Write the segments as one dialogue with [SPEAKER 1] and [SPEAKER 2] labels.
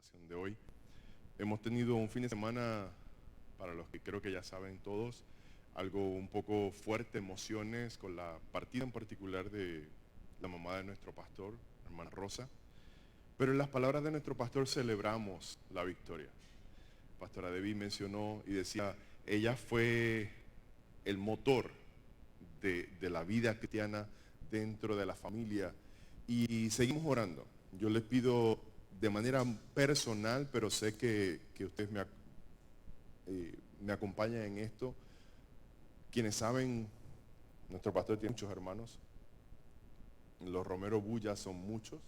[SPEAKER 1] presentación de hoy. Hemos tenido un fin de semana, para los que creo que ya saben todos, algo un poco fuerte, emociones con la partida en particular de la mamá de nuestro pastor, hermana Rosa. Pero en las palabras de nuestro pastor celebramos la victoria. Pastora Debbie mencionó y decía, ella fue el motor de la vida cristiana dentro de la familia, y seguimos orando. Yo les pido de manera personal, pero sé que ustedes me acompañan en esto. Quienes saben, nuestro pastor tiene muchos hermanos, los Romero Bulla son muchos,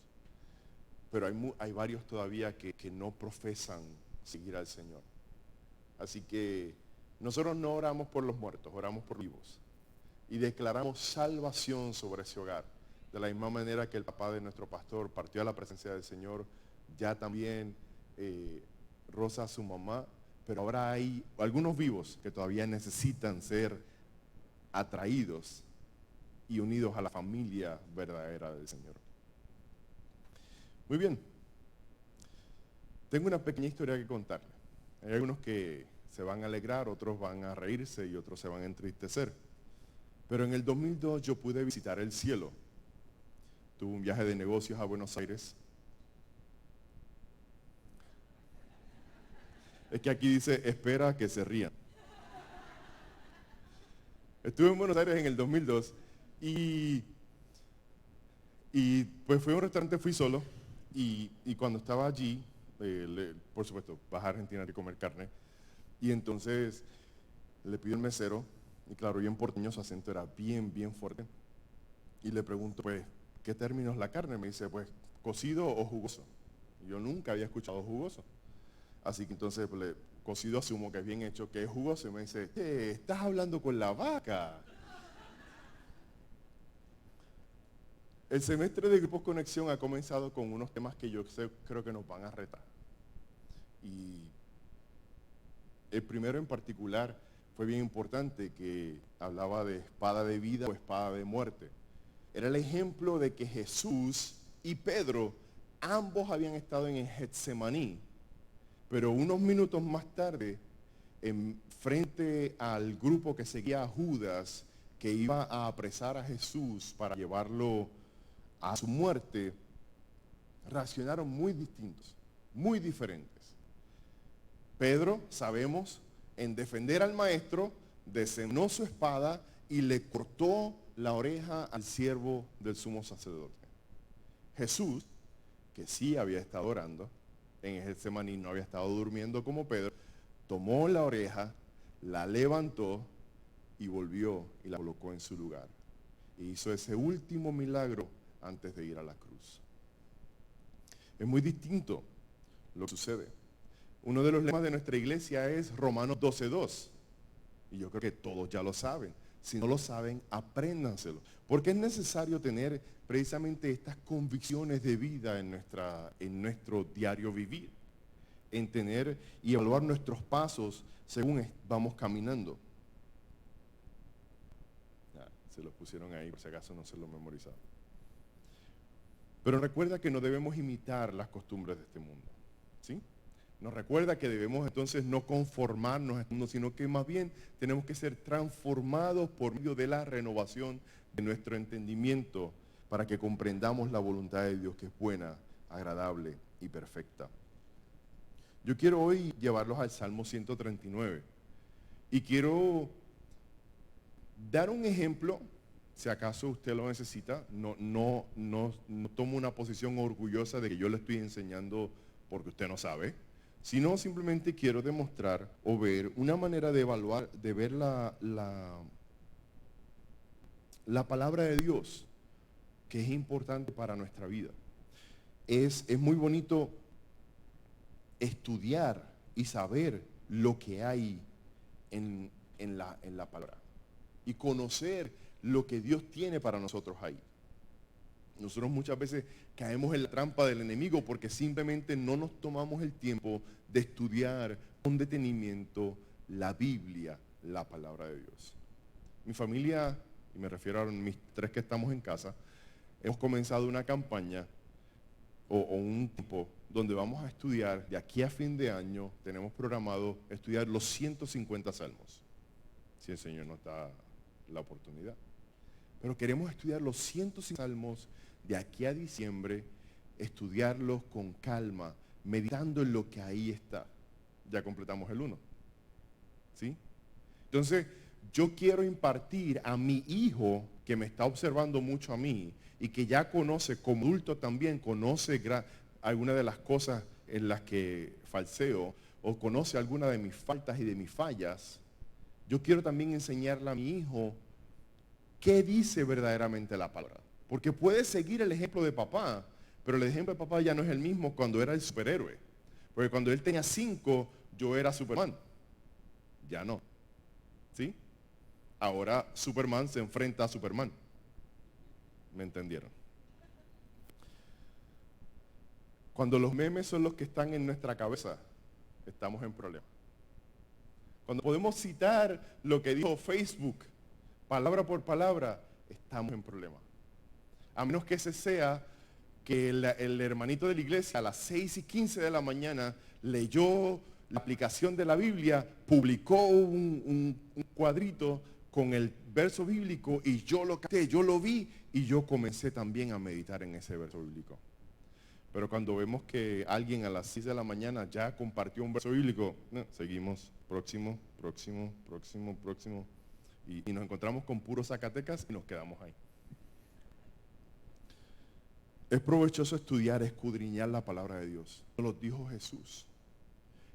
[SPEAKER 1] pero hay varios todavía que no profesan seguir al Señor. Así que nosotros no oramos por los muertos, oramos por los vivos. Y declaramos salvación sobre ese hogar. De la misma manera que el papá de nuestro pastor partió a la presencia del Señor, ya también Rosa, su mamá, pero ahora hay algunos vivos que todavía necesitan ser atraídos y unidos a la familia verdadera del Señor. Muy bien. Tengo una pequeña historia que contarle. Hay algunos que se van a alegrar, otros van a reírse y otros se van a entristecer. Pero en el 2002 yo pude visitar el cielo. Tuve un viaje de negocios a Buenos Aires. Es que aquí dice, espera que se rían. Estuve en Buenos Aires en el 2002 y pues fui a un restaurante, fui solo, y cuando estaba allí, por supuesto, vas a Argentina a comer carne, y entonces le pido al mesero, y claro, bien porteño, su acento era bien fuerte, y le pregunto, pues, ¿qué término es la carne? Me dice, pues, cocido o jugoso. Yo nunca había escuchado jugoso. Así que entonces, pues, cocido asumo que es bien hecho, que es jugoso, y me dice, estás hablando con la vaca. El semestre de Grupos Conexión ha comenzado con unos temas que yo creo que nos van a retar. Y el primero en particular fue bien importante, que hablaba de espada de vida o espada de muerte. Era el ejemplo de que Jesús y Pedro, ambos habían estado en el Getsemaní, pero unos minutos más tarde, frente al grupo que seguía a Judas, que iba a apresar a Jesús para llevarlo a su muerte, reaccionaron muy distintos, muy diferentes. Pedro, sabemos, en defender al maestro, desenvainó su espada y le cortó la oreja al siervo del sumo sacerdote. Jesús, que sí había estado orando en el Getsemaní, no había estado durmiendo como Pedro, tomó la oreja, la levantó y volvió y la colocó en su lugar. Y hizo ese último milagro antes de ir a la cruz. Es muy distinto lo que sucede. Uno de los lemas de nuestra iglesia es Romanos 12:2. Y yo creo que todos ya lo saben. Si no lo saben, apréndanselo. Porque es necesario tener precisamente estas convicciones de vida en nuestro diario vivir. En tener y evaluar nuestros pasos según vamos caminando. Se los pusieron ahí, por si acaso no se lo memorizaron. Pero recuerda que no debemos imitar las costumbres de este mundo, ¿sí? Nos recuerda que debemos entonces no conformarnos a este mundo, sino que más bien tenemos que ser transformados por medio de la renovación de nuestro entendimiento para que comprendamos la voluntad de Dios, que es buena, agradable y perfecta. Yo quiero hoy llevarlos al Salmo 139 y quiero dar un ejemplo. Si acaso usted lo necesita, no tomo una posición orgullosa de que yo le estoy enseñando porque usted no sabe, sino simplemente quiero demostrar o ver una manera de evaluar, de ver la palabra de Dios, que es importante para nuestra vida. Es muy bonito estudiar y saber lo que hay en la palabra y conocer lo que Dios tiene para nosotros ahí. Nosotros muchas veces caemos en la trampa del enemigo porque simplemente no nos tomamos el tiempo de estudiar con detenimiento la Biblia, la palabra de Dios. Mi familia, y me refiero a mis tres que estamos en casa, hemos comenzado una campaña o un tiempo donde vamos a estudiar, de aquí a fin de año, tenemos programado estudiar los 150 salmos, si el Señor nos da la oportunidad. Pero queremos estudiar los 150 salmos de aquí a diciembre, estudiarlos con calma, meditando en lo que ahí está. Ya completamos el 1. ¿Sí? Entonces, yo quiero impartir a mi hijo, que me está observando mucho a mí, y que ya conoce, como adulto también, conoce algunas de las cosas en las que falseo, o conoce algunas de mis faltas y de mis fallas. Yo quiero también enseñarle a mi hijo qué dice verdaderamente la palabra. Porque puede seguir el ejemplo de papá, pero el ejemplo de papá ya no es el mismo cuando era el superhéroe. Porque cuando él tenía 5, yo era Superman. Ya no. ¿Sí? Ahora Superman se enfrenta a Superman. ¿Me entendieron? Cuando los memes son los que están en nuestra cabeza, estamos en problemas. Cuando podemos citar lo que dijo Facebook, palabra por palabra, estamos en problemas. A menos que ese sea que el hermanito de la iglesia a las 6:15 de la mañana leyó la aplicación de la Biblia, publicó un cuadrito con el verso bíblico y yo lo capté, yo lo vi y yo comencé también a meditar en ese verso bíblico. Pero cuando vemos que alguien a las 6 de la mañana ya compartió un verso bíblico, no, seguimos, próximo, y nos encontramos con puros Zacatecas y nos quedamos ahí. Es provechoso estudiar, escudriñar la palabra de Dios. Lo dijo Jesús.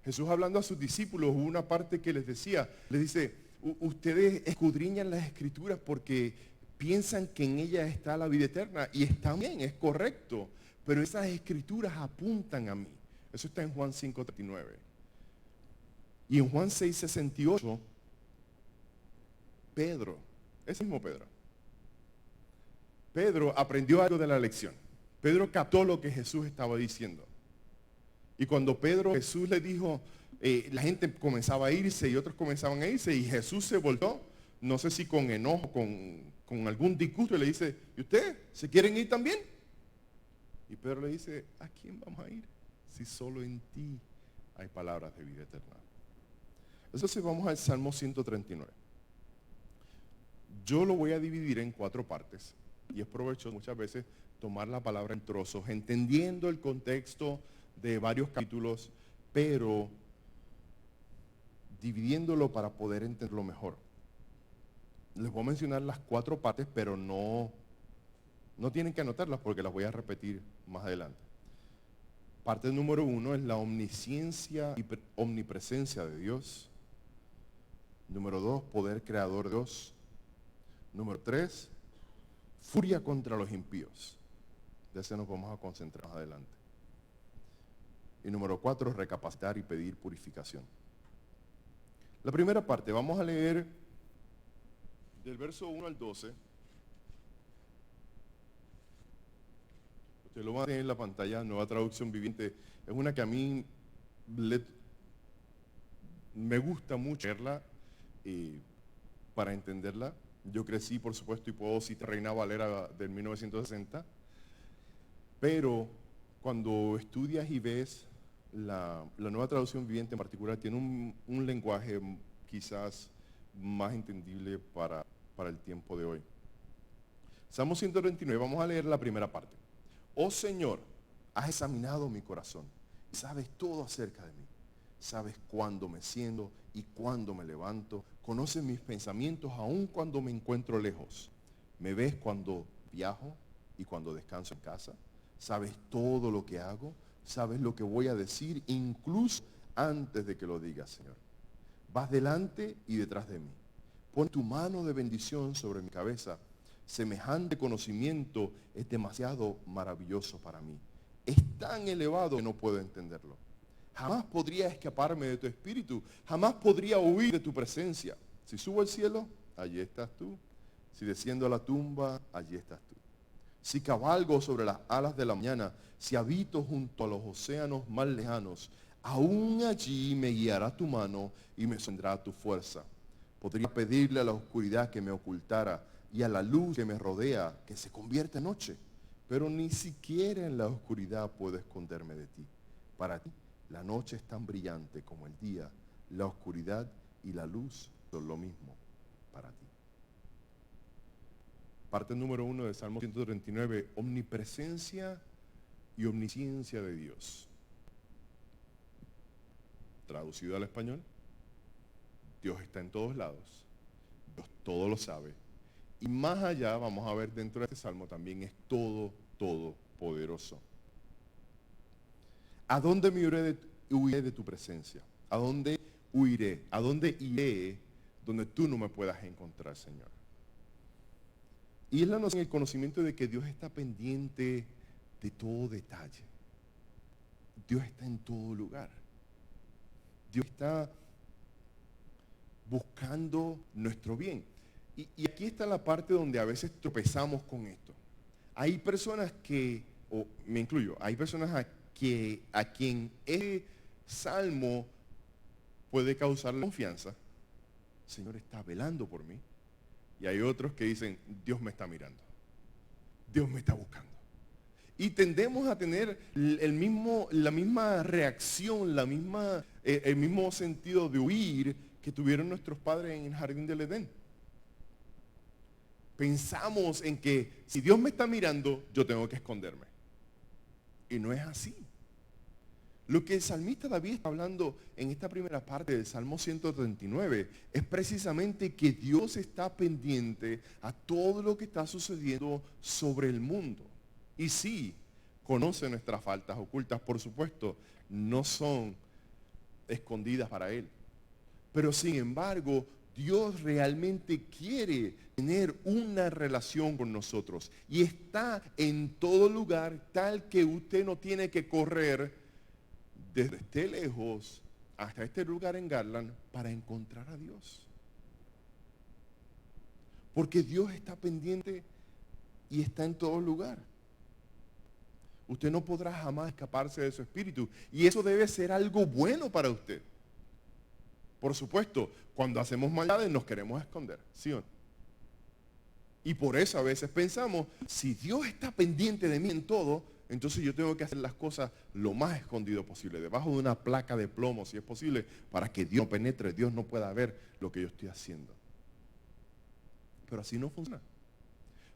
[SPEAKER 1] Jesús, hablando a sus discípulos, hubo una parte que les decía, les dice, ustedes escudriñan las escrituras porque piensan que en ellas está la vida eterna, y está bien, es correcto, pero esas escrituras apuntan a mí. Eso está en Juan 5:39. Y en Juan 6:68, Pedro, ese mismo Pedro aprendió algo de la lección. Pedro captó lo que Jesús estaba diciendo. Y cuando Jesús le dijo, la gente comenzaba a irse y otros comenzaban a irse, y Jesús se volvió, no sé si con enojo, con algún disgusto, y le dice, ¿y ustedes se quieren ir también? Y Pedro le dice, ¿a quién vamos a ir? Si solo en ti hay palabras de vida eterna. Entonces vamos al Salmo 139. Yo lo voy a dividir en 4 partes, y es provechoso muchas veces tomar la palabra en trozos, entendiendo el contexto de varios capítulos, pero dividiéndolo para poder entenderlo mejor. Les voy a mencionar las 4 partes, pero no tienen que anotarlas porque las voy a repetir más adelante. Parte número 1 es la omnisciencia y omnipresencia de Dios. Número 2, poder creador de Dios. Número 3, furia contra los impíos. De ese nos vamos a concentrar más adelante. Y número 4, recapacitar y pedir purificación. La primera parte, vamos a leer del verso 1 al 12. Usted lo va a tener en la pantalla, Nueva Traducción Viviente. Es una que a mí me gusta mucho leerla para entenderla. Yo crecí, por supuesto, y puedo citar Reina Valera del 1960. Pero cuando estudias y ves la Nueva Traducción Viviente en particular, tiene un lenguaje quizás más entendible para el tiempo de hoy. Salmo 139, vamos a leer la primera parte. Oh Señor, has examinado mi corazón y sabes todo acerca de mí. Sabes cuándo me siento y cuándo me levanto. Conoces mis pensamientos aun cuando me encuentro lejos. Me ves cuando viajo y cuando descanso en casa. Sabes todo lo que hago. Sabes lo que voy a decir incluso antes de que lo digas, Señor. Vas delante y detrás de mí. Pon tu mano de bendición sobre mi cabeza. Semejante conocimiento es demasiado maravilloso para mí. Es tan elevado que no puedo entenderlo. Jamás podría escaparme de tu espíritu. Jamás podría huir de tu presencia. Si subo al cielo, allí estás tú. Si desciendo a la tumba, allí estás tú. Si cabalgo sobre las alas de la mañana, si habito junto a los océanos más lejanos, aún allí me guiará tu mano y me sostendrá tu fuerza. Podría pedirle a la oscuridad que me ocultara y a la luz que me rodea que se convierta en noche. pero ni siquiera en la oscuridad puedo esconderme de ti. Para ti, la noche es tan brillante como el día, la oscuridad y la luz son lo mismo para ti. Parte número 1 del Salmo 139, omnipresencia y omnisciencia de Dios. Traducido al español, Dios está en todos lados, Dios todo lo sabe. Y más allá, vamos a ver dentro de este salmo, también es todopoderoso. ¿A dónde me huiré de tu presencia? ¿A dónde huiré? ¿A dónde iré donde tú no me puedas encontrar, Señor? Y es la noción, el conocimiento de que Dios está pendiente de todo detalle. Dios está en todo lugar. Dios está buscando nuestro bien. Y aquí está la parte donde a veces tropezamos con esto. Hay personas que, o me incluyo, hay personas a quien este salmo puede causar confianza. El Señor está velando por mí. Y hay otros que dicen, Dios me está mirando. Dios me está buscando. Y tendemos a tener la misma reacción, el mismo sentido de huir que tuvieron nuestros padres en el jardín del Edén. Pensamos en que si Dios me está mirando, yo tengo que esconderme. Y no es así. Lo que el salmista David está hablando en esta primera parte del Salmo 139 es precisamente que Dios está pendiente a todo lo que está sucediendo sobre el mundo. Y sí, conoce nuestras faltas ocultas, por supuesto, no son escondidas para Él. Pero sin embargo, Dios realmente quiere tener una relación con nosotros. Y está en todo lugar, tal que usted no tiene que correr desde esté lejos hasta este lugar en Garland para encontrar a Dios. Porque Dios está pendiente y está en todo lugar. Usted no podrá jamás escaparse de su espíritu. Y eso debe ser algo bueno para usted. Por supuesto, cuando hacemos maldades nos queremos esconder, ¿sí o no? Y por eso a veces pensamos, si Dios está pendiente de mí en todo, entonces yo tengo que hacer las cosas lo más escondido posible, debajo de una placa de plomo, si es posible, para que Dios no penetre, Dios no pueda ver lo que yo estoy haciendo. Pero así no funciona.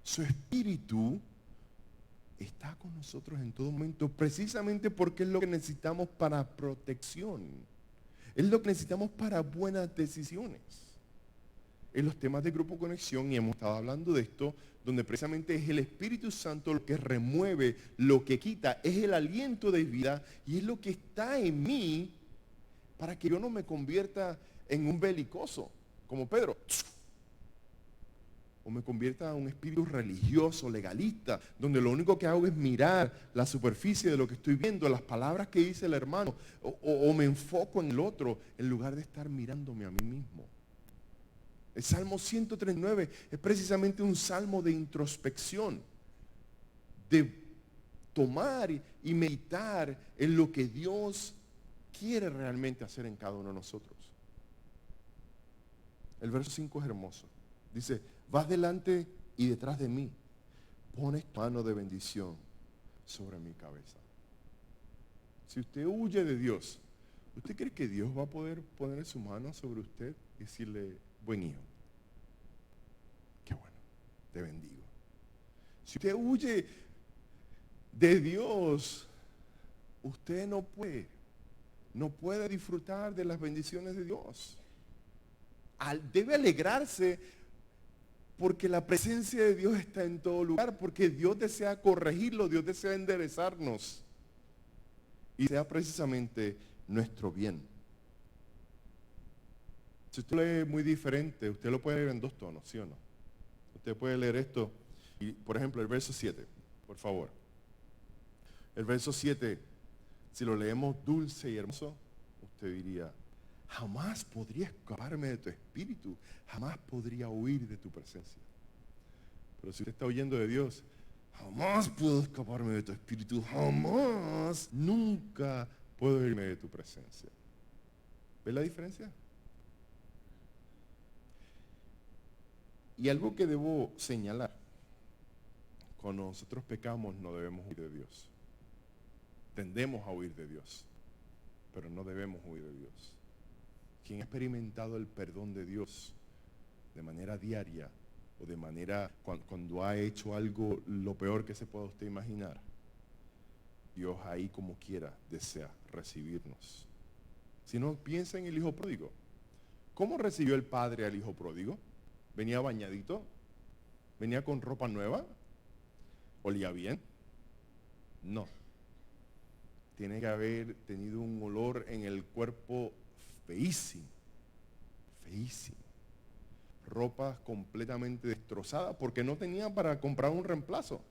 [SPEAKER 1] Su espíritu está con nosotros en todo momento, precisamente porque es lo que necesitamos para protección. Es lo que necesitamos para buenas decisiones. En los temas de Grupo Conexión, y hemos estado hablando de esto, donde precisamente es el Espíritu Santo lo que remueve, lo que quita, es el aliento de vida y es lo que está en mí para que yo no me convierta en un belicoso, como Pedro, o me convierta en un espíritu religioso, legalista, donde lo único que hago es mirar la superficie de lo que estoy viendo, las palabras que dice el hermano, o me enfoco en el otro, en lugar de estar mirándome a mí mismo. El Salmo 139 es precisamente un salmo de introspección, de tomar y meditar en lo que Dios quiere realmente hacer en cada uno de nosotros. El verso 5 es hermoso. Dice, vas delante y detrás de mí, pones tu mano de bendición sobre mi cabeza. Si usted huye de Dios, ¿usted cree que Dios va a poder poner su mano sobre usted y decirle, buen hijo, qué bueno, te bendigo? Si usted huye de Dios, usted no puede disfrutar de las bendiciones de Dios. Debe alegrarse porque la presencia de Dios está en todo lugar, porque Dios desea corregirlo, Dios desea enderezarnos y sea precisamente nuestro bien. Si usted lo lee muy diferente, usted lo puede leer en dos tonos, ¿sí o no? Usted puede leer esto, y, por ejemplo, el verso 7, por favor. El verso 7, si lo leemos dulce y hermoso, usted diría, jamás podría escaparme de tu espíritu, jamás podría huir de tu presencia. Pero si usted está huyendo de Dios, jamás puedo escaparme de tu espíritu, jamás, nunca puedo irme de tu presencia. ¿Ves la diferencia? Y algo que debo señalar Cuando nosotros pecamos no debemos huir de Dios. Tendemos a huir de Dios, pero no debemos huir de Dios. Quien ha experimentado el perdón de Dios de manera diaria o de manera cuando ha hecho algo lo peor que se pueda usted imaginar, Dios ahí como quiera desea recibirnos. Si no, piensa en el hijo pródigo. ¿Cómo recibió el padre al hijo pródigo? ¿Venía bañadito? ¿Venía con ropa nueva? ¿Olía bien? No. Tiene que haber tenido un olor en el cuerpo feísimo. Feísimo. Ropa completamente destrozada porque no tenía para comprar un reemplazo.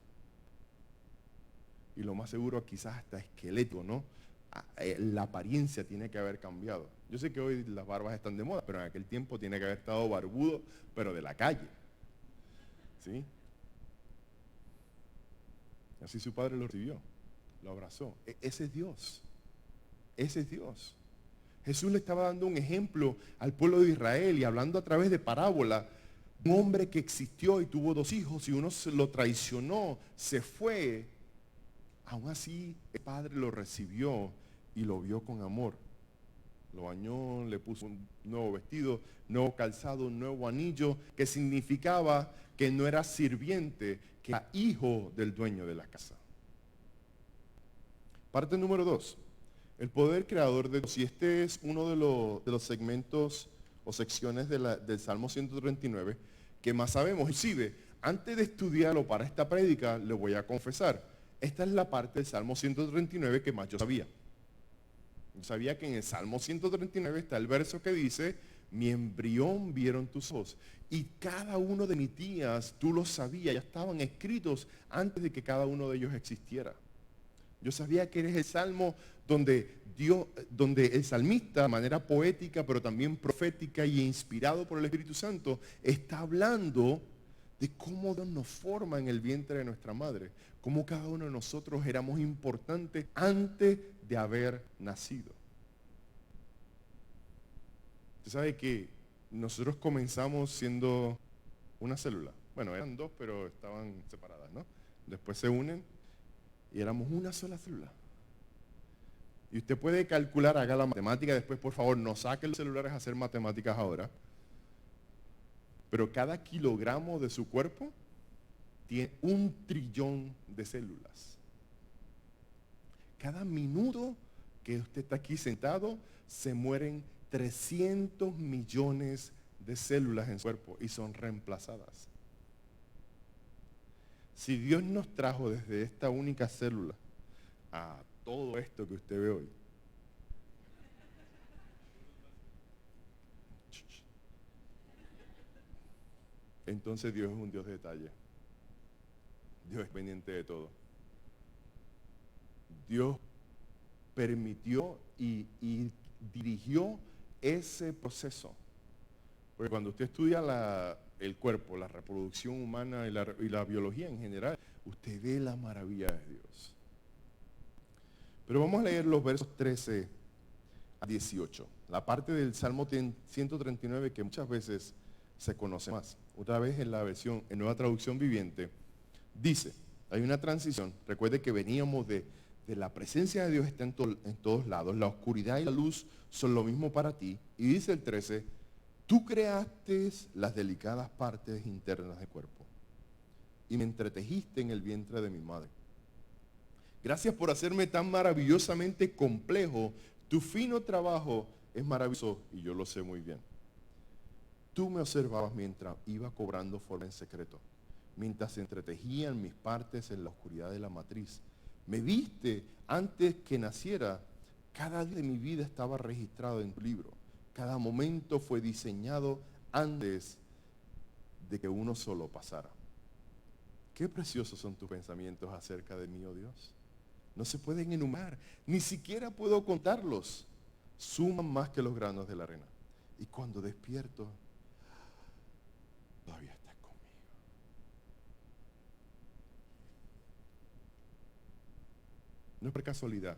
[SPEAKER 1] Y lo más seguro quizás hasta esquelético, ¿no? La apariencia tiene que haber cambiado. Yo sé que hoy las barbas están de moda, pero en aquel tiempo tiene que haber estado barbudo, pero de la calle. ¿Sí? Así su padre lo recibió, lo abrazó. Ese es Dios. Ese es Dios. Jesús le estaba dando un ejemplo al pueblo de Israel y hablando a través de parábola. Un hombre que existió y tuvo 2 hijos y uno se lo traicionó, se fue. Aún así, el padre lo recibió y lo vio con amor. Lo bañó, le puso un nuevo vestido, nuevo calzado, un nuevo anillo, que significaba que no era sirviente, que era hijo del dueño de la casa. Parte número 2. El poder creador de Dios. Y este es uno de los segmentos o secciones del Salmo 139 que más sabemos. Inclusive, antes de estudiarlo para esta prédica, le voy a confesar. Esta es la parte del Salmo 139 que más yo sabía. Yo sabía que en el Salmo 139 está el verso que dice, mi embrión vieron tus ojos. Y cada uno de mis días, tú lo sabías, ya estaban escritos antes de que cada uno de ellos existiera. Yo sabía que eres el Salmo donde el salmista, de manera poética, pero también profética y inspirado por el Espíritu Santo, está hablando de cómo Dios nos forma en el vientre de nuestra madre, cómo cada uno de nosotros éramos importantes antes de haber nacido. Usted sabe que nosotros comenzamos siendo una célula. Bueno, eran 2, pero estaban separadas, ¿no? Después se unen y éramos una sola célula. Y usted puede calcular, haga la matemática, después por favor no saque los celulares a hacer matemáticas ahora. Pero cada kilogramo de su cuerpo tiene 1 trillón de células. Cada minuto que usted está aquí sentado, se mueren 300 millones de células en su cuerpo y son reemplazadas. Si Dios nos trajo desde esta única célula a todo esto que usted ve hoy, entonces Dios es un Dios de detalle. Dios es pendiente de todo. Dios permitió y dirigió ese proceso. Porque cuando usted estudia el cuerpo, la reproducción humana y la biología en general, usted ve la maravilla de Dios. Pero vamos a leer los versos 13 a 18. La parte del Salmo 139 que muchas veces se conoce más. Otra vez en la versión, en Nueva Traducción Viviente, dice, hay una transición. Recuerde que veníamos de la presencia de Dios está en todos lados. La oscuridad y la luz son lo mismo para ti. Y dice el 13, tú creaste las delicadas partes internas del cuerpo y me entretejiste en el vientre de mi madre. Gracias por hacerme tan maravillosamente complejo. Tu fino trabajo es maravilloso y yo lo sé muy bien. Tú me observabas mientras iba cobrando forma en secreto, mientras se entretejían mis partes en la oscuridad de la matriz. Me viste antes que naciera. Cada día de mi vida estaba registrado en tu libro. Cada momento fue diseñado antes de que uno solo pasara. Qué preciosos son tus pensamientos acerca de mí, oh Dios. No se pueden enumerar, ni siquiera puedo contarlos. Suman más que los granos de la arena. Y cuando despierto, todavía estás conmigo. No es por casualidad.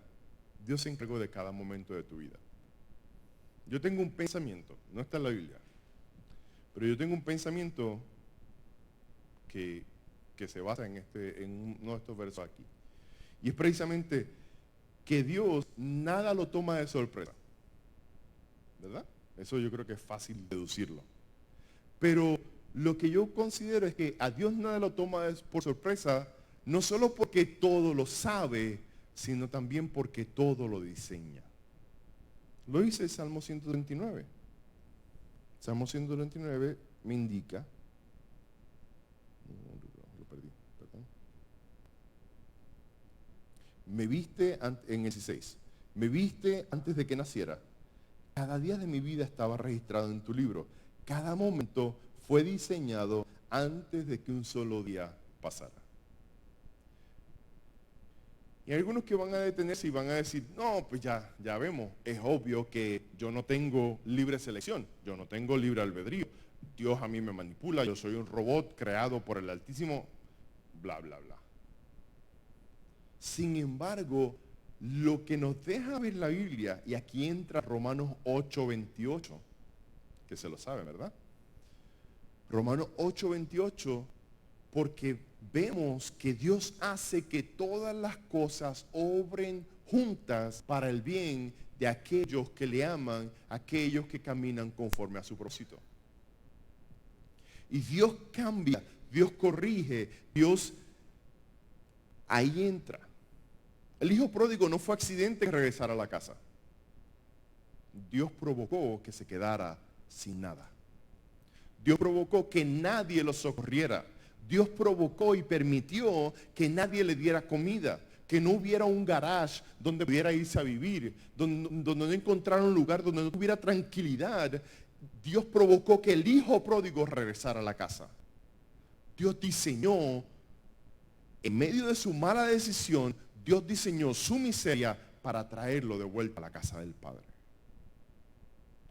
[SPEAKER 1] Dios se encargó de cada momento de tu vida. Yo tengo un pensamiento, no está en la Biblia, pero yo tengo un pensamiento que que se basa en uno de estos versos aquí. Y es precisamente que Dios nada lo toma de sorpresa, ¿verdad? Eso yo creo que es fácil deducirlo. Pero lo que yo considero es que a Dios nada lo toma por sorpresa, no solo porque todo lo sabe, sino también porque todo lo diseña. Lo dice el Salmo 139. Salmo 139 me indica, lo perdí, perdón. Me viste en el 16, me viste antes de que naciera. Cada día de mi vida estaba registrado en tu libro. Cada momento fue diseñado antes de que un solo día pasara. Y hay algunos que van a detenerse y van a decir, no, pues ya vemos, es obvio que yo no tengo libre selección, yo no tengo libre albedrío. Dios a mí me manipula, yo soy un robot creado por el Altísimo, bla, bla, bla. Sin embargo, lo que nos deja ver la Biblia, y aquí entra Romanos 8:28, que se lo sabe, ¿verdad? Romanos 8:28, porque vemos que Dios hace que todas las cosas obren juntas para el bien de aquellos que le aman, aquellos que caminan conforme a su propósito. Y Dios cambia, Dios corrige, Dios ahí entra. El hijo pródigo no fue accidente que regresara a la casa. Dios provocó que se quedara sin nada. Dios provocó que nadie lo socorriera. Dios provocó y permitió que nadie le diera comida, que no hubiera un garage donde pudiera irse a vivir, donde no encontrara un lugar donde no tuviera tranquilidad. Dios provocó que el hijo pródigo regresara a la casa. Dios diseñó, en medio de su mala decisión, Dios diseñó su miseria para traerlo de vuelta a la casa del Padre.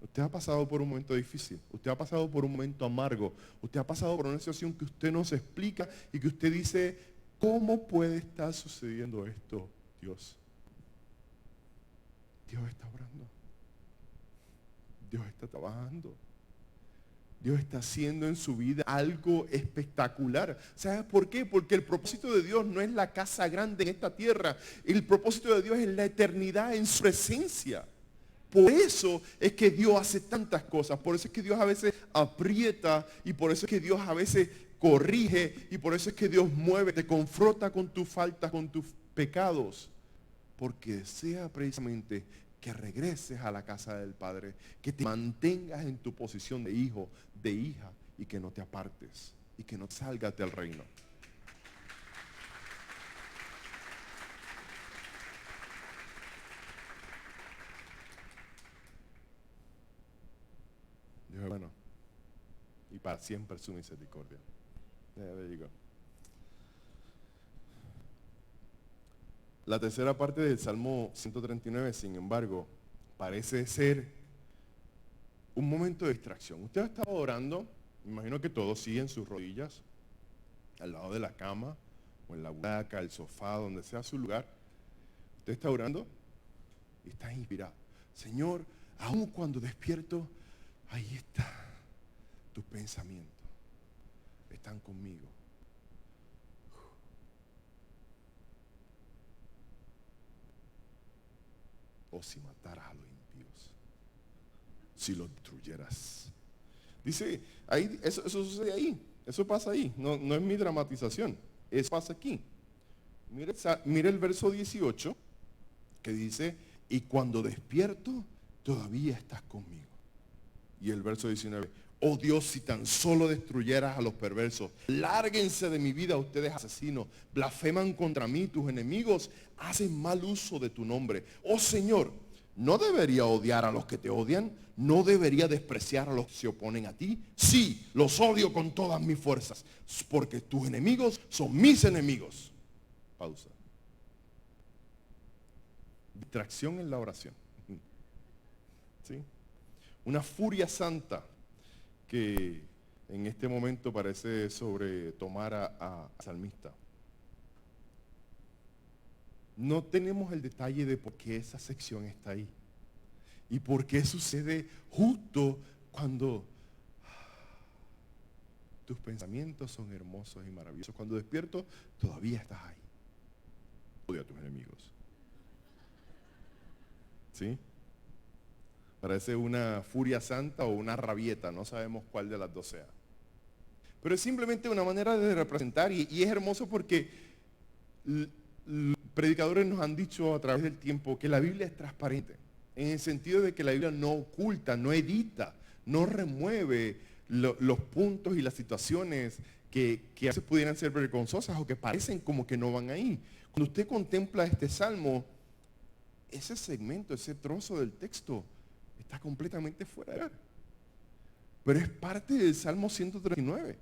[SPEAKER 1] Usted ha pasado por un momento difícil, usted ha pasado por un momento amargo, usted ha pasado por una situación que usted no se explica y que usted dice, ¿cómo puede estar sucediendo esto, Dios? Dios está orando, Dios está trabajando, Dios está haciendo en su vida algo espectacular. ¿Sabes por qué? Porque el propósito de Dios no es la casa grande en esta tierra, el propósito de Dios es la eternidad en su presencia. Por eso es que Dios hace tantas cosas, por eso es que Dios a veces aprieta y por eso es que Dios a veces corrige y por eso es que Dios mueve, te confronta con tus faltas, con tus pecados, porque desea precisamente que regreses a la casa del Padre, que te mantengas en tu posición de hijo, de hija y que no te apartes y que no salgas del reino. Dios es bueno y para siempre su misericordia. There you go. La tercera parte del Salmo 139, sin embargo, parece ser un momento de distracción. Usted estaba orando, me imagino que todos siguen sus rodillas, al lado de la cama, o en la butaca, el sofá, donde sea su lugar. Usted está orando y está inspirado. Señor, aun cuando despierto, ahí está, tus pensamientos están conmigo. O si mataras a los impíos, si los destruyeras. Dice, ahí, eso sucede ahí, eso pasa ahí, no es mi dramatización, eso pasa aquí. Mire el verso 18, que dice, y cuando despierto, todavía estás conmigo. Y el verso 19, oh Dios, si tan solo destruyeras a los perversos, lárguense de mi vida ustedes asesinos, blasfeman contra mí, tus enemigos hacen mal uso de tu nombre. Oh Señor, ¿no debería odiar a los que te odian? ¿No debería despreciar a los que se oponen a ti? Sí, los odio con todas mis fuerzas, porque tus enemigos son mis enemigos. Pausa. Distracción en la oración. ¿Sí? Una furia santa que en este momento parece sobretomar a salmista. No tenemos el detalle de por qué esa sección está ahí. Y por qué sucede justo cuando Tus pensamientos son hermosos y maravillosos. Cuando despierto, todavía estás ahí. Odio a tus enemigos. ¿Sí? Parece una furia santa o una rabieta, no sabemos cuál de las dos sea. Pero es simplemente una manera de representar y es hermoso porque predicadores nos han dicho a través del tiempo que la Biblia es transparente, en el sentido de que la Biblia no oculta, no edita, no remueve los puntos y las situaciones que a veces pudieran ser vergonzosas o que parecen como que no van ahí. Cuando usted contempla este salmo, ese segmento, ese trozo del texto está completamente fuera de lugar. Pero es parte del Salmo 139.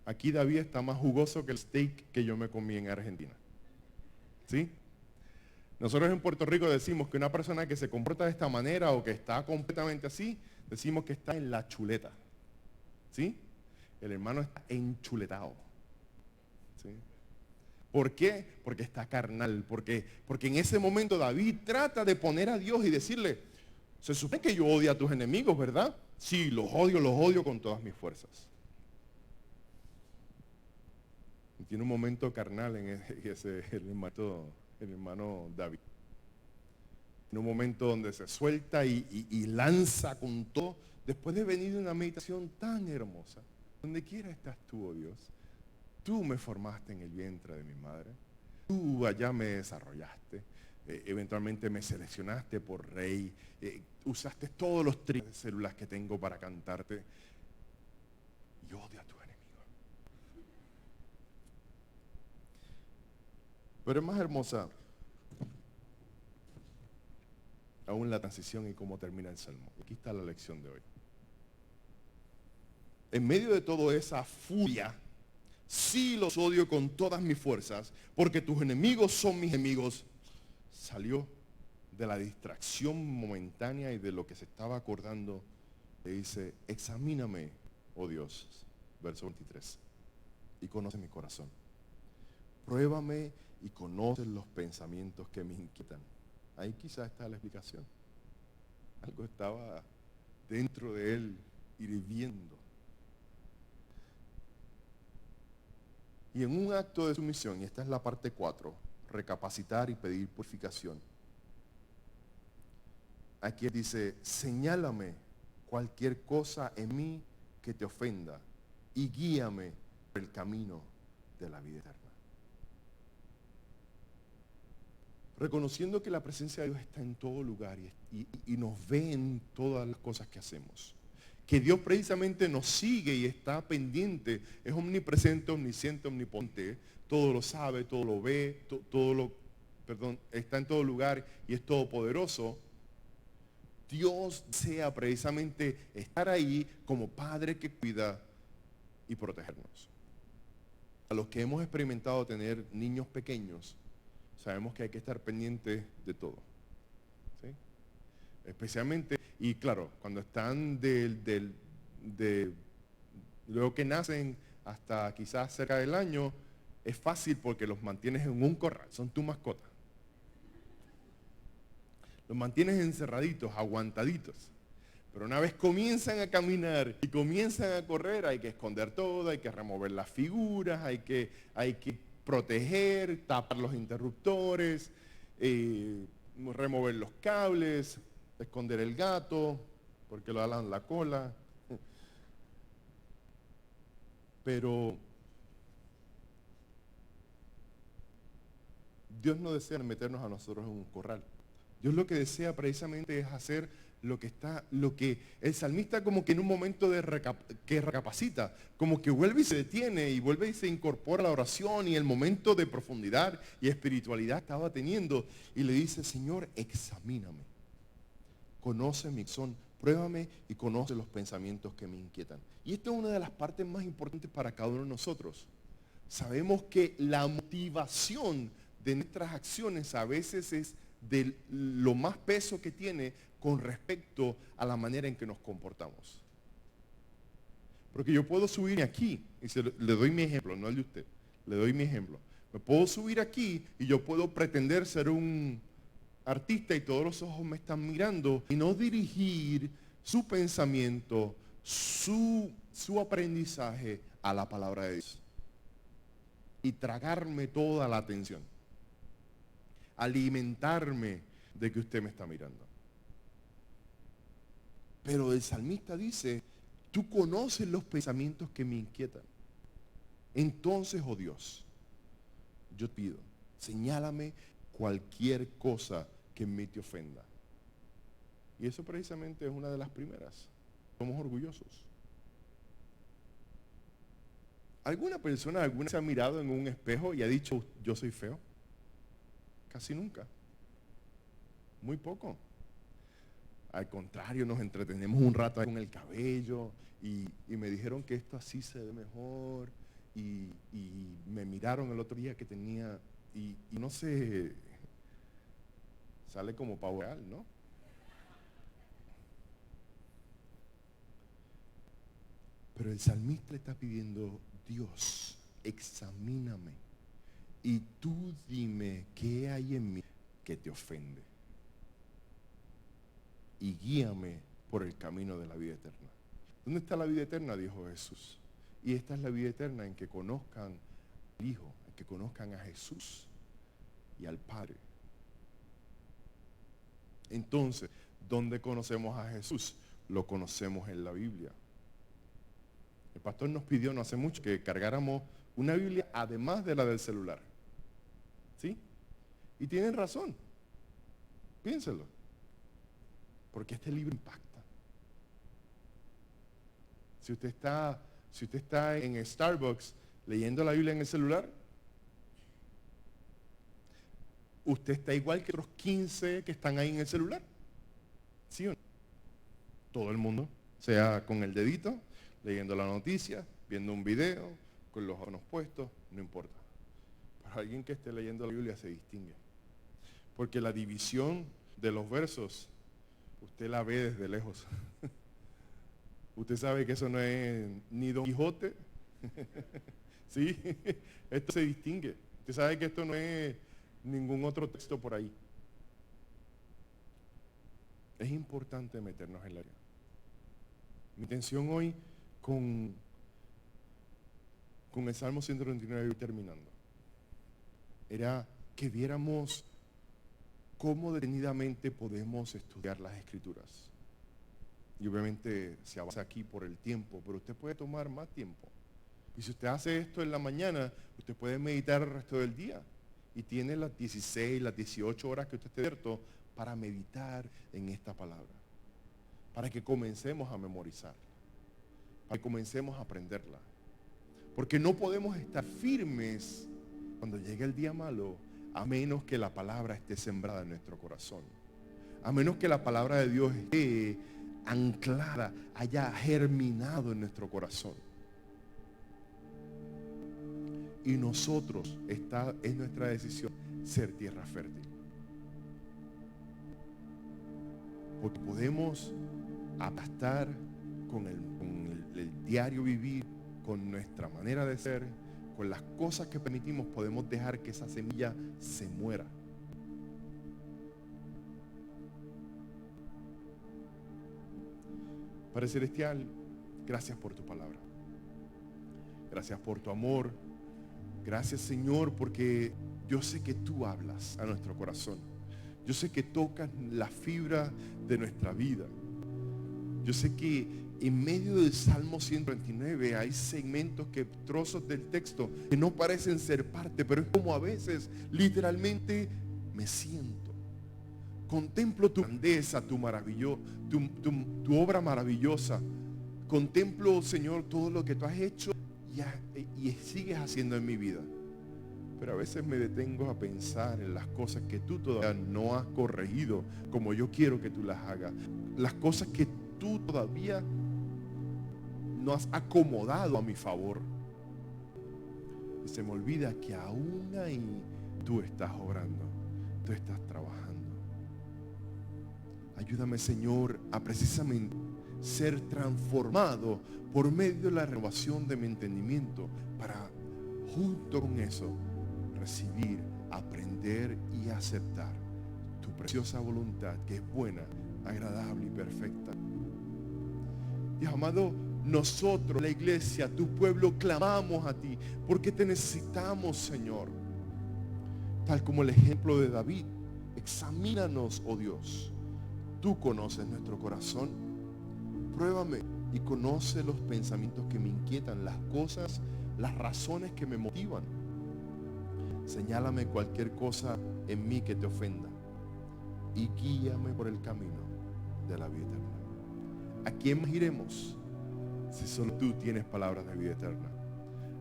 [SPEAKER 1] Aquí David está más jugoso que el steak que yo me comí en Argentina. ¿Sí? Nosotros en Puerto Rico decimos que una persona que se comporta de esta manera o que está completamente así, decimos que está en la chuleta. ¿Sí? El hermano está enchuletado. ¿Sí? ¿Por qué? Porque está carnal. Porque en ese momento David trata de poner a Dios y decirle, se supone que yo odio a tus enemigos, ¿verdad? Sí, los odio con todas mis fuerzas. Y tiene un momento carnal en el hermano David. En un momento donde se suelta y lanza con todo, después de venir de una meditación tan hermosa. Donde quiera estás tú, oh Dios. Tú me formaste en el vientre de mi madre. Tú allá me desarrollaste. Eventualmente me seleccionaste por rey. Usaste todos los trillones de células que tengo para cantarte. Y odio a tu enemigo. Pero es más hermosa aún la transición y cómo termina el salmo. Aquí está la lección de hoy. En medio de toda esa furia, sí los odio con todas mis fuerzas, porque tus enemigos son mis enemigos. Salió de la distracción momentánea y de lo que se estaba acordando. Le dice, examíname, oh Dios, verso 23, y conoce mi corazón. Pruébame y conoce los pensamientos que me inquietan. Ahí quizás está la explicación. Algo estaba dentro de él hirviendo. Y en un acto de sumisión, y esta es la parte 4, recapacitar y pedir purificación. Aquí dice, señálame cualquier cosa en mí que te ofenda y guíame por el camino de la vida eterna. Reconociendo que la presencia de Dios está en todo lugar y nos ve en todas las cosas que hacemos. Que Dios precisamente nos sigue y está pendiente, es omnipresente, omnisciente, omnipotente, todo lo sabe, todo lo ve, está en todo lugar y es todopoderoso. Dios desea precisamente estar ahí como Padre que cuida y protegernos. A los que hemos experimentado tener niños pequeños, sabemos que hay que estar pendiente de todo. ¿Sí? Especialmente, y claro, cuando están luego que nacen hasta quizás cerca del año, es fácil porque los mantienes en un corral, son tu mascota. Los mantienes encerraditos, aguantaditos. Pero una vez comienzan a caminar y comienzan a correr, hay que esconder todo, hay que remover las figuras, hay que proteger, tapar los interruptores, remover los cables, esconder el gato, porque lo alan la cola. Pero Dios no desea meternos a nosotros en un corral. Dios lo que desea precisamente es hacer lo que el salmista como que en un momento que recapacita, como que vuelve y se detiene y vuelve y se incorpora a la oración y el momento de profundidad y espiritualidad estaba teniendo y le dice, Señor, examíname, conoce mi corazón, pruébame y conoce los pensamientos que me inquietan. Y esto es una de las partes más importantes para cada uno de nosotros. Sabemos que la motivación de nuestras acciones a veces es de lo más peso que tiene con respecto a la manera en que nos comportamos. Porque yo puedo subirme aquí, y le doy mi ejemplo, no el de usted, le doy mi ejemplo. Me puedo subir aquí y yo puedo pretender ser un artista y todos los ojos me están mirando y no dirigir su pensamiento, su aprendizaje a la palabra de Dios y tragarme toda la atención, alimentarme de que usted me está mirando. Pero el salmista dice, tú conoces los pensamientos que me inquietan. Entonces, oh Dios, yo te pido, señálame cualquier cosa que en mí te ofenda. Y eso precisamente es una de las primeras. Somos orgullosos. ¿Alguna persona alguna vez se ha mirado en un espejo y ha dicho, yo soy feo? Casi nunca. Muy poco. Al contrario, nos entretenemos un rato con el cabello y me dijeron que esto así se ve mejor y me miraron el otro día que tenía y no sé, sale como pavo real, ¿no? Pero el salmista le está pidiendo, Dios, examíname y tú dime qué hay en mí que te ofende. Y guíame por el camino de la vida eterna. ¿Dónde está la vida eterna? Dijo Jesús. Y esta es la vida eterna, en que conozcan al Hijo, en que conozcan a Jesús y al Padre. Entonces, ¿dónde conocemos a Jesús? Lo conocemos en la Biblia. El pastor nos pidió no hace mucho que cargáramos una Biblia además de la del celular. ¿Sí? Y tienen razón. Piénselo. Porque este libro impacta. Si usted está en Starbucks leyendo la Biblia en el celular, usted está igual que los 15 que están ahí en el celular. ¿Sí o no? Todo el mundo, sea con el dedito, leyendo la noticia, viendo un video, con los ojos puestos, no importa. Para alguien que esté leyendo la Biblia se distingue. Porque la división de los versos usted la ve desde lejos. Usted sabe que eso no es ni Don Quijote. Sí, esto se distingue. Usted sabe que esto no es ningún otro texto por ahí. Es importante meternos en la vida. Mi intención hoy con el Salmo 139 terminando era que viéramos cómo detenidamente podemos estudiar las Escrituras. Y obviamente se avanza aquí por el tiempo, pero usted puede tomar más tiempo. Y si usted hace esto en la mañana, usted puede meditar el resto del día. Y tiene las 16, las 18 horas que usted esté despierto para meditar en esta palabra. Para que comencemos a memorizarla. Para que comencemos a aprenderla. Porque no podemos estar firmes cuando llegue el día malo, a menos que la palabra esté sembrada en nuestro corazón. A menos que la palabra de Dios esté anclada, haya germinado en nuestro corazón. Y nosotros, es nuestra decisión ser tierra fértil. Porque podemos aplastar con el diario vivir, con nuestra manera de ser, con las cosas que permitimos, podemos dejar que esa semilla se muera. Padre Celestial, gracias por tu palabra. Gracias por tu amor. Gracias, Señor, porque yo sé que tú hablas a nuestro corazón. Yo sé que tocas la fibra de nuestra vida. Yo sé que en medio del Salmo 129 hay segmentos, trozos del texto que no parecen ser parte, pero es como a veces literalmente me siento. Contemplo tu grandeza, tu obra maravillosa. Contemplo, Señor, todo lo que tú has hecho y sigues haciendo en mi vida. Pero a veces me detengo a pensar en las cosas que tú todavía no has corregido como yo quiero que tú las hagas. Las cosas que tú todavía no has acomodado a mi favor. Y se me olvida que aún ahí tú estás obrando, tú estás trabajando. Ayúdame, Señor, a precisamente ser transformado por medio de la renovación de mi entendimiento, para junto con eso recibir, aprender y aceptar tu preciosa voluntad, que es buena, agradable y perfecta. Dios amado, nosotros, la iglesia, tu pueblo, clamamos a ti, porque te necesitamos, Señor. Tal como el ejemplo de David, examínanos, oh Dios. Tú conoces nuestro corazón. Pruébame y conoce los pensamientos que me inquietan, las cosas, las razones que me motivan. Señálame cualquier cosa en mí que te ofenda y guíame por el camino de la vida eterna. ¿A quién más iremos si solo tú tienes palabras de vida eterna?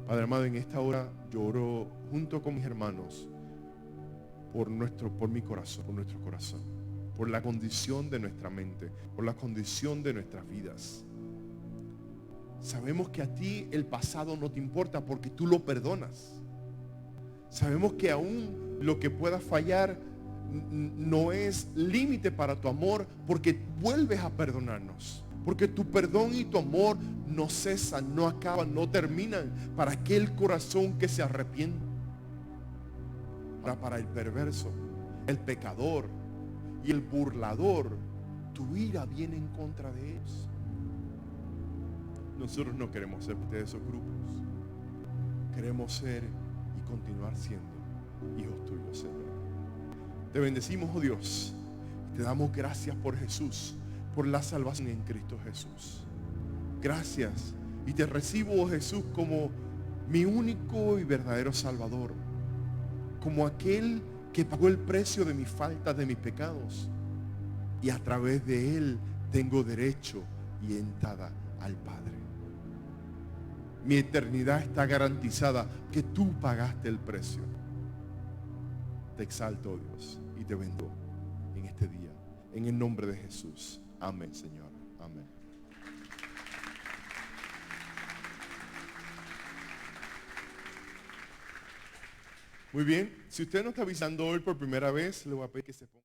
[SPEAKER 1] Padre amado, en esta hora yo oro junto con mis hermanos por mi corazón, por nuestro corazón, por la condición de nuestra mente, por la condición de nuestras vidas. Sabemos que a ti el pasado no te importa porque tú lo perdonas. Sabemos que aún lo que pueda fallar no es límite para tu amor, porque vuelves a perdonarnos. Porque tu perdón y tu amor no cesan, no acaban, no terminan para aquel corazón que se arrepiente. Para el perverso, el pecador y el burlador, tu ira viene en contra de ellos. Nosotros no queremos ser parte de esos grupos. Queremos ser y continuar siendo hijos tuyos, Señor. Te bendecimos, oh Dios. Te damos gracias por Jesús, por la salvación en Cristo Jesús. Gracias. Y te recibo, oh Jesús, como mi único y verdadero Salvador. Como aquel que pagó el precio de mis faltas, de mis pecados. Y a través de Él tengo derecho y entrada al Padre. Mi eternidad está garantizada, que tú pagaste el precio. Te exalto, oh Dios, y te bendigo en este día. En el nombre de Jesús. Amén, Señor. Amén. Muy bien. Si usted no está visitando hoy por primera vez, le voy a pedir que se ponga.